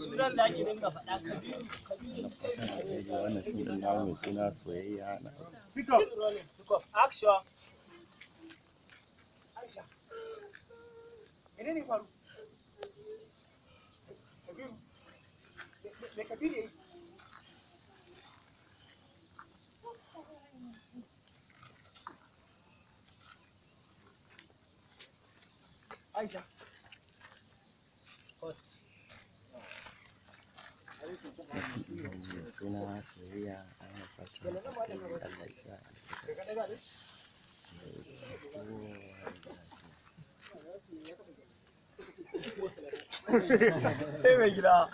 Sunan da ake dinga faɗa Kabiru. Wannan fim ɗin namu mai suna soyayya na Pick up. Action. Menene faru? Kabiru. Me Kabiru yayi? Aisha. mai suna soyayya ana fatan Allah ya sa Mai gida.